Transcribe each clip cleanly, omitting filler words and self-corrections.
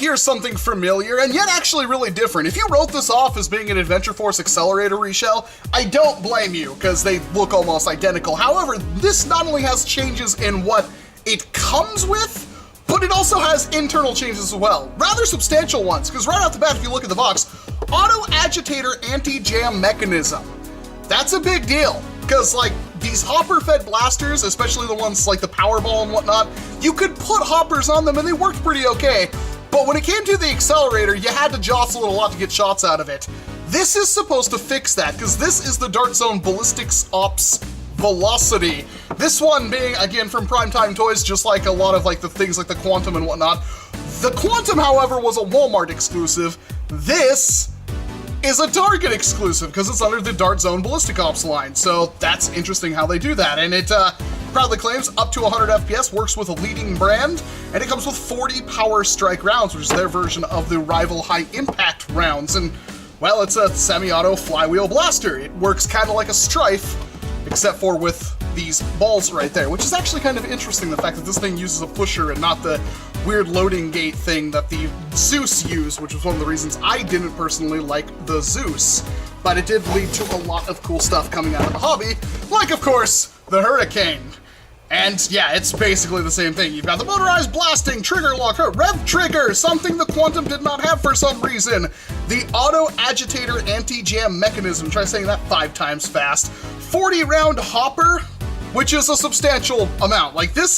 here's something familiar and yet actually really different. If you wrote this off as being an Adventure Force Accelerator reshell, I don't blame you, because they look almost identical. However, this not only has changes in what it comes with, but it also has internal changes as well. Rather substantial ones, because right off the bat, if you look at the box, auto agitator anti-jam mechanism. That's a big deal, because like these hopper-fed blasters, especially the ones like the Powerball and whatnot, you could put hoppers on them and they worked pretty okay. But when it came to the Accelerator, you had to jostle it a lot to get shots out of it. This is supposed to fix that, because this is the Dart Zone Ballistix Ops Velocity. This one being, again, from Primetime Toys, just like a lot of like the things like the Quantum and whatnot. The Quantum, however, was a Walmart exclusive. This is a Target exclusive, because it's under the Dart Zone Ballistic Ops line. So that's interesting how they do that. And it proudly claims up to 100 FPS, works with a leading brand, and it comes with 40 Power Strike rounds, which is their version of the rival high impact rounds. And well, it's a semi-auto flywheel blaster. It works kind of like a Strife, except for with these balls right there, which is actually kind of interesting, the fact that this thing uses a pusher and not the weird loading gate thing that the Zeus used, which was one of the reasons I didn't personally like the Zeus. But it did lead to a lot of cool stuff coming out of the hobby, like, of course, the Hurricane. And yeah, it's basically the same thing. You've got the motorized blasting, trigger lock, rev trigger, something the Quantum did not have for some reason. The auto agitator anti-jam mechanism, try saying that 5 times fast. 40 round hopper, which is a substantial amount. Like this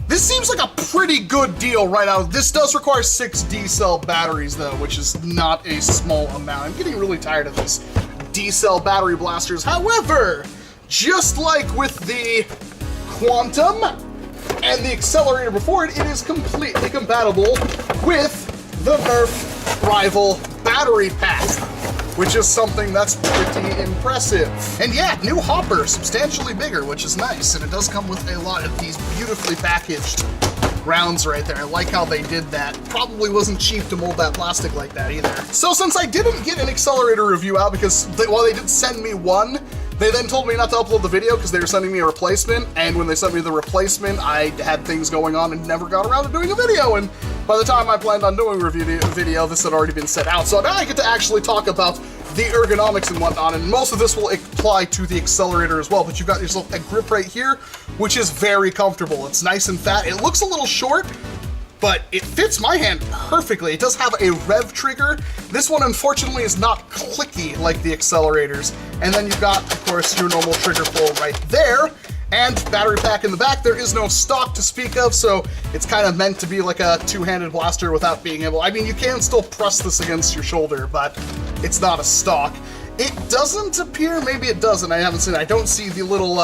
seems like a pretty good deal right out. This does require 6 D-cell batteries though, which is not a small amount. I'm getting really tired of these D-cell battery blasters. However, just like with the Quantum and the Accelerator before it, it is completely compatible with the Nerf Rival battery pack, which is something that's pretty impressive. And yeah, new hopper, substantially bigger, which is nice, and it does come with a lot of these beautifully packaged rounds right there. I like how they did that. Probably wasn't cheap to mold that plastic like that either. So since I didn't get an Accelerator review out, because while they did send me one, they then told me not to upload the video because they were sending me a replacement, and when they sent me the replacement, I had things going on and never got around to doing a video, and by the time I planned on doing a video, this had already been set out. So now I get to actually talk about the ergonomics and whatnot, and most of this will apply to the Accelerator as well, but you've got yourself a grip right here, which is very comfortable. It's nice and fat. It looks a little short, but it fits my hand perfectly. It does have a rev trigger. This one, unfortunately, is not clicky like the Accelerators. And then you've got, of course, your normal trigger pull right there. And battery pack in the back. There is no stock to speak of, so it's kind of meant to be like a two-handed blaster without being able... I mean, you can still press this against your shoulder, but it's not a stock. It doesn't appear, maybe it doesn't, I haven't seen it. I don't see the little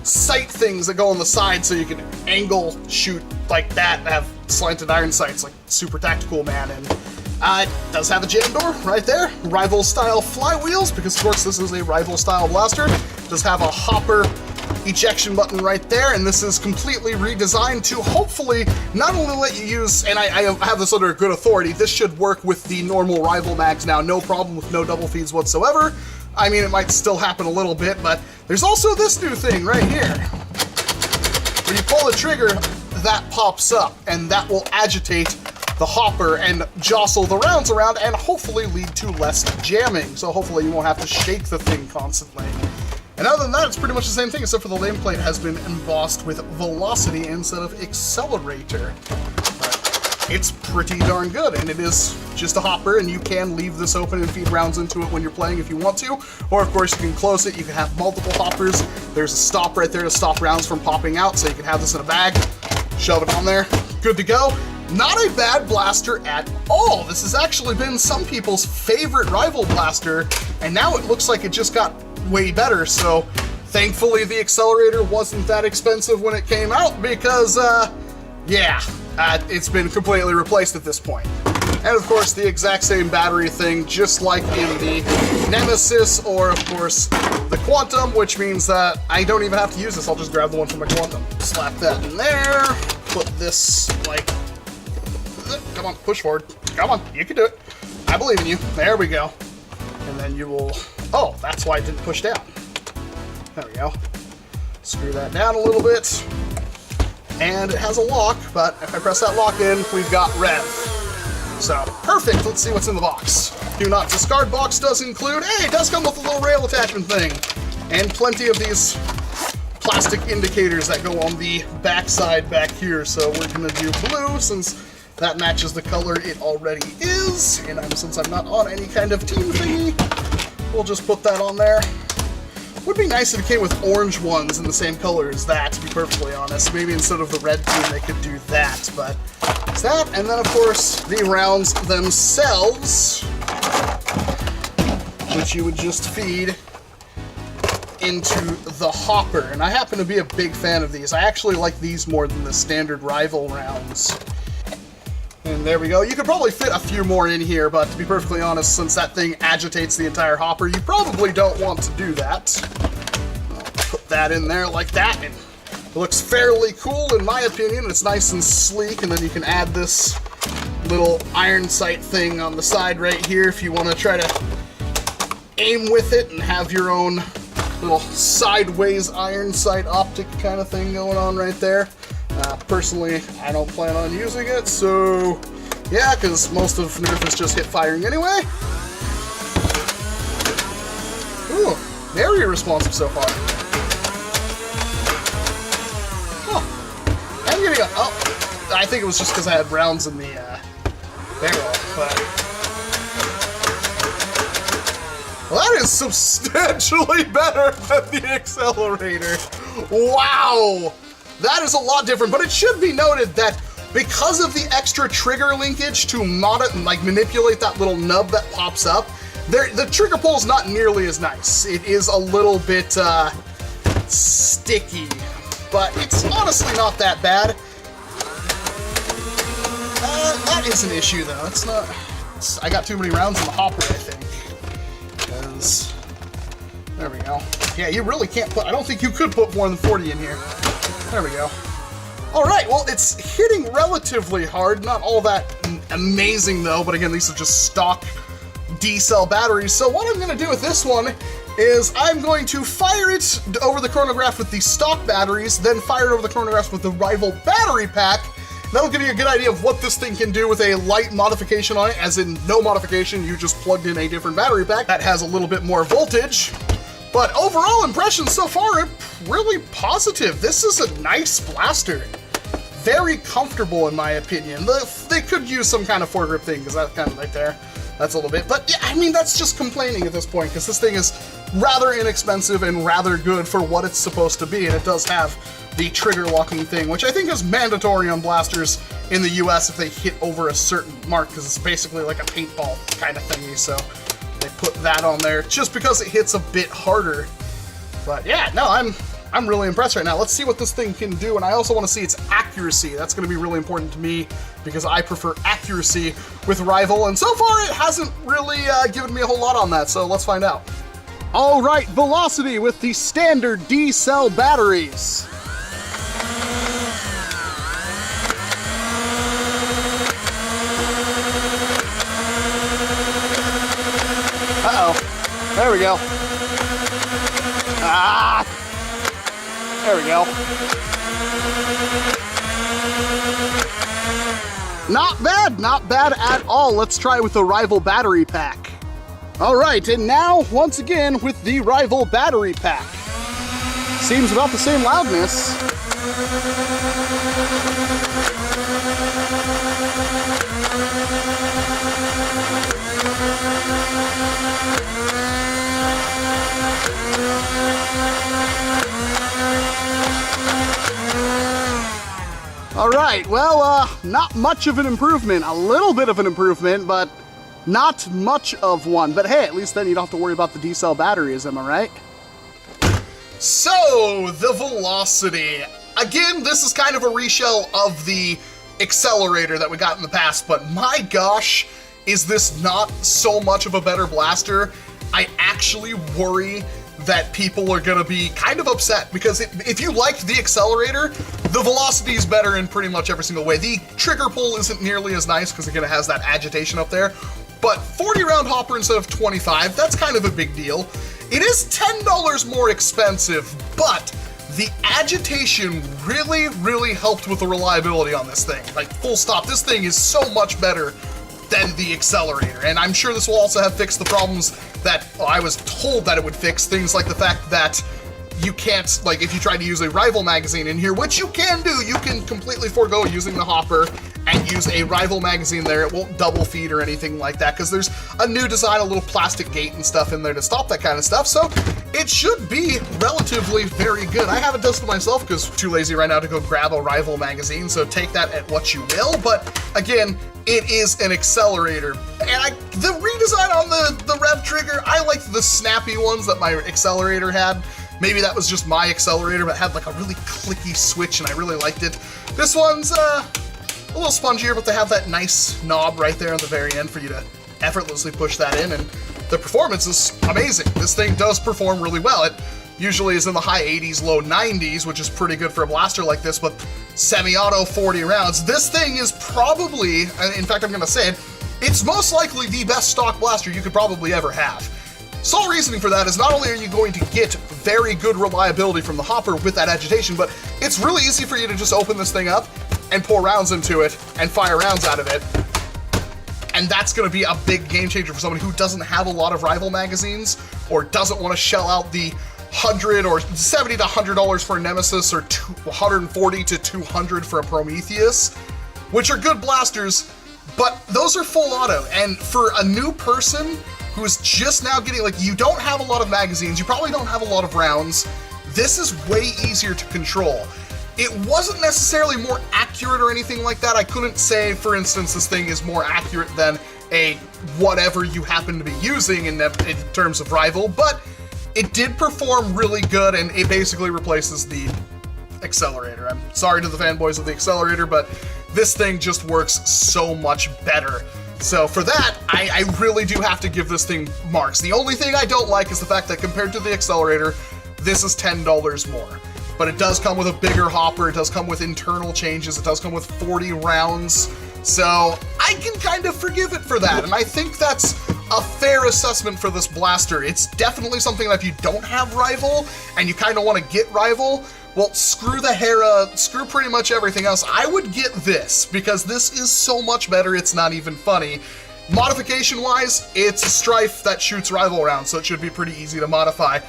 sight things that go on the side so you can angle shoot like that and have slanted iron sights, like super tactical, man. And it does have a jam door right there. Rival style flywheels, because of course this is a rival style blaster. It does have a hopper ejection button right there, and this is completely redesigned to hopefully not only let you use, and I have this under good authority, this should work with the normal rival mags now, no problem with no double feeds whatsoever. I mean, it might still happen a little bit, but there's also this new thing right here. When you pull the trigger, that pops up, and that will agitate the hopper and jostle the rounds around and hopefully lead to less jamming. So hopefully you won't have to shake the thing constantly. And other than that, it's pretty much the same thing, except for the nameplate has been embossed with Velocity instead of Accelerator. But it's pretty darn good, and it is just a hopper, and you can leave this open and feed rounds into it when you're playing if you want to. Or, of course, you can close it. You can have multiple hoppers. There's a stop right there to stop rounds from popping out, so you can have this in a bag, shove it on there, good to go. Not a bad blaster at all. This has actually been some people's favorite rival blaster, and now it looks like it just got way better, so thankfully the Accelerator wasn't that expensive when it came out, because it's been completely replaced at this point. And of course the exact same battery thing, just like in the Nemesis or of course the Quantum, which means that I don't even have to use this. I'll just grab the one from my Quantum, slap that in there, put this like, come on, push forward, come on, you can do it, I believe in you, there we go. And then you will, oh, that's why it didn't push down. There we go. Screw that down a little bit. And it has a lock, but if I press that lock in, we've got rev. So, perfect. Let's see what's in the box. Do not discard box does include, hey, it does come with a little rail attachment thing. And plenty of these plastic indicators that go on the back side back here. So we're gonna do blue since that matches the color it already is. And since I'm not on any kind of team thingy, we'll just put that on there. Would be nice if it came with orange ones in the same color as that, to be perfectly honest. Maybe instead of the red team they could do that, but it's that. And then of course the rounds themselves, which you would just feed into the hopper. And I happen to be a big fan of these. I actually like these more than the standard rival rounds. And there we go. You could probably fit a few more in here, but to be perfectly honest, since that thing agitates the entire hopper, you probably don't want to do that. I'll put that in there like that, and it looks fairly cool in my opinion. It's nice and sleek, and then you can add this little iron sight thing on the side right here if you want to try to aim with it and have your own little sideways iron sight optic kind of thing going on right there. Personally, I don't plan on using it, so yeah, because most of Nerf is just hip firing anyway. Ooh, very responsive so far. Huh. I'm getting a, oh, I think it was just because I had rounds in the barrel, but well, that is substantially better than the Accelerator. Wow! That is a lot different, but it should be noted that because of the extra trigger linkage to manipulate that little nub that pops up, the trigger pull is not nearly as nice. It is a little bit sticky, but it's honestly not that bad. That is an issue though. It's not. I got too many rounds in the hopper, I think. Because there we go. Yeah, you really can't put. I don't think you could put more than 40 in here. There we go. All right, well, it's hitting relatively hard. Not all that amazing, though, but again, these are just stock D-cell batteries. So what I'm going to do with this one is I'm going to fire it over the Chronograph with the stock batteries, then fire it over the Chronograph with the rival battery pack. That'll give you a good idea of what this thing can do with a light modification on it, as in no modification, you just plugged in a different battery pack that has a little bit more voltage. But overall impressions so far are really positive. This is a nice blaster. Very comfortable in my opinion. They could use some kind of foregrip thing, because that's kind of right there. That's a little bit, but yeah, I mean, that's just complaining at this point, because this thing is rather inexpensive and rather good for what it's supposed to be, and it does have the trigger locking thing, which I think is mandatory on blasters in the US if they hit over a certain mark, because it's basically like a paintball kind of thingy, so they put that on there just because it hits a bit harder. But yeah, no, I'm really impressed right now. Let's see what this thing can do, and I also want to see its accuracy. That's going to be really important to me because I prefer accuracy with Rival, and so far it hasn't really given me a whole lot on that, so let's find out. All right, velocity with the standard D-cell batteries. Uh-oh. There we go. Ah! There we go. Not bad at all. Let's try with the Rival battery pack. All right, and now, once again, with the Rival battery pack. Seems about the same loudness. All right, well, not much of an improvement. A little bit of an improvement, but not much of one. But hey, at least then you don't have to worry about the D-cell batteries, am I right? So, the velocity. Again, this is kind of a reshell of the Accelerator that we got in the past, but my gosh, is this not so much of a better blaster? I actually worry that people are gonna be kind of upset, because if you liked the Accelerator, the velocity is better in pretty much every single way. The trigger pull isn't nearly as nice because again it has that agitation up there, but 40 round hopper instead of 25, that's kind of a big deal. It is $10 more expensive, but the agitation really helped with the reliability on this thing. Like, full stop, this thing is so much better than the Accelerator. And I'm sure this will also have fixed the problems that I was told that it would fix, things like the fact that you can't, like, if you try to use a rival magazine in here, which you can do, you can completely forego using the hopper and use a rival magazine there. It won't double feed or anything like that, because there's a new design, a little plastic gate and stuff in there to stop that kind of stuff, so it should be relatively very good. I haven't tested it myself because I'm too lazy right now to go grab a rival magazine, so take that at what you will, but again, it is an Accelerator. And the redesign on the rev trigger, I liked the snappy ones that my Accelerator had. Maybe that was just my Accelerator, but it had like a really clicky switch and I really liked it. This one's a little spongier, but they have that nice knob right there on the very end for you to effortlessly push that in, and the performance is amazing. This thing does perform really well. It usually is in the high 80s, low 90s, which is pretty good for a blaster like this, but semi-auto 40 rounds. This thing is probably, in fact, I'm gonna say it, it's most likely the best stock blaster you could probably ever have. Sole reasoning for that is not only are you going to get very good reliability from the hopper with that agitation, but it's really easy for you to just open this thing up and pour rounds into it and fire rounds out of it. And that's going to be a big game changer for somebody who doesn't have a lot of rival magazines or doesn't want to shell out the $100 or $70 to $100 for a Nemesis or $140 to $200 for a Prometheus, which are good blasters, but those are full auto. And for a new person who is just now getting, like, you don't have a lot of magazines, you probably don't have a lot of rounds, this is way easier to control. It wasn't necessarily more accurate or anything like that. I couldn't say, for instance, this thing is more accurate than a whatever you happen to be using in terms of rival, but it did perform really good, and it basically replaces the Accelerator. I'm sorry to the fanboys of the Accelerator, but this thing just works so much better. So for that, I really do have to give this thing marks. The only thing I don't like is the fact that compared to the Accelerator, this is $10 more. But it does come with a bigger hopper, it does come with internal changes, it does come with 40 rounds, so I can kind of forgive it for that, and I think that's a fair assessment for this blaster. It's definitely something that if you don't have rival, and you kind of want to get rival, well, screw the Hera, screw pretty much everything else. I would get this, because this is so much better, it's not even funny. Modification-wise, it's a Strife that shoots rival rounds, so it should be pretty easy to modify.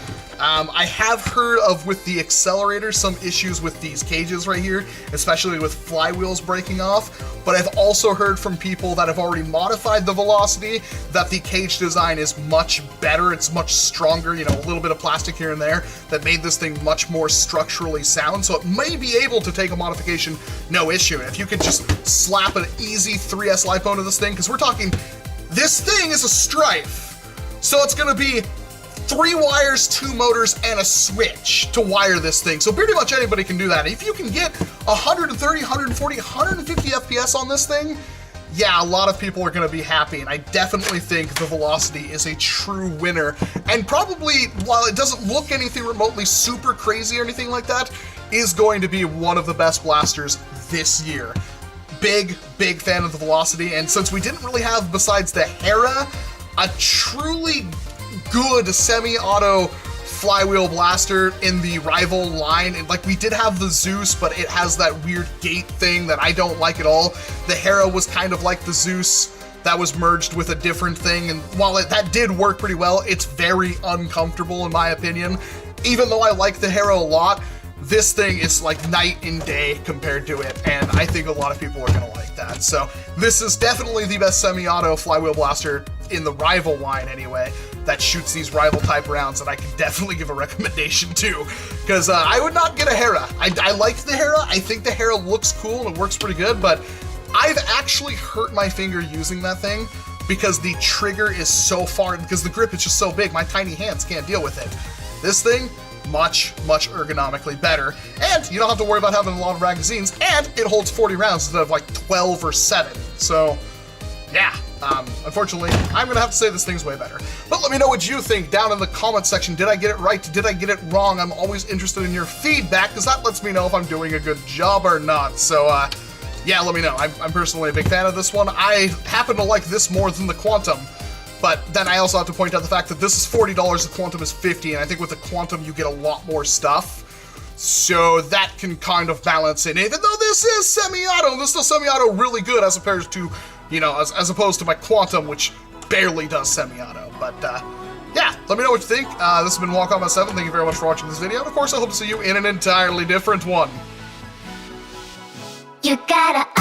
I have heard of, with the Accelerator, some issues with these cages right here, especially with flywheels breaking off, but I've also heard from people that have already modified the Velocity that the cage design is much better, it's much stronger, you know, a little bit of plastic here and there that made this thing much more structurally sound, so it may be able to take a modification no issue. If you could just slap an easy 3S LiPo to this thing, because we're talking, this thing is a Strife, so it's going to be 3 wires, 2 motors, and a switch to wire this thing. So pretty much anybody can do that. If you can get 130, 140, 150 FPS on this thing, yeah, a lot of people are going to be happy, and I definitely think the Velocity is a true winner. And probably, while it doesn't look anything remotely super crazy or anything like that, is going to be one of the best blasters this year. Big fan of the Velocity, and since we didn't really have, besides the Hera, a truly good semi-auto flywheel blaster in the rival line, and like we did have the Zeus, but it has that weird gate thing that I don't like at all. The Hera was kind of like the Zeus that was merged with a different thing, and while that did work pretty well, it's very uncomfortable in my opinion. Even though I like the Hera a lot, this thing is like night and day compared to it, and I think a lot of people are gonna like that. So this is definitely the best semi-auto flywheel blaster in the rival line anyway, that shoots these rival type rounds, and I can definitely give a recommendation to, because I would not get a Hera. I like the Hera, I think the Hera looks cool and it works pretty good, but I've actually hurt my finger using that thing because the trigger is so far, because the grip is just so big, my tiny hands can't deal with it. This thing, much ergonomically better, and you don't have to worry about having a lot of magazines, and it holds 40 rounds instead of like 12 or 7, so yeah. Unfortunately, I'm gonna have to say this thing's way better. But let me know what you think down in the comments section. Did I get it right? Did I get it wrong? I'm always interested in your feedback, because that lets me know if I'm doing a good job or not. So, yeah, let me know. I'm personally a big fan of this one. I happen to like this more than the Quantum, but then I also have to point out the fact that this is $40, the Quantum is $50, and I think with the Quantum you get a lot more stuff. So that can kind of balance it. Even though this is semi-auto, this is still semi-auto really good as opposed to you know, as opposed to my Quantum, which barely does semi-auto. But, yeah, let me know what you think. This has been Walcom at 7. Thank you very much for watching this video. And, of course, I hope to see you in an entirely different one. You gotta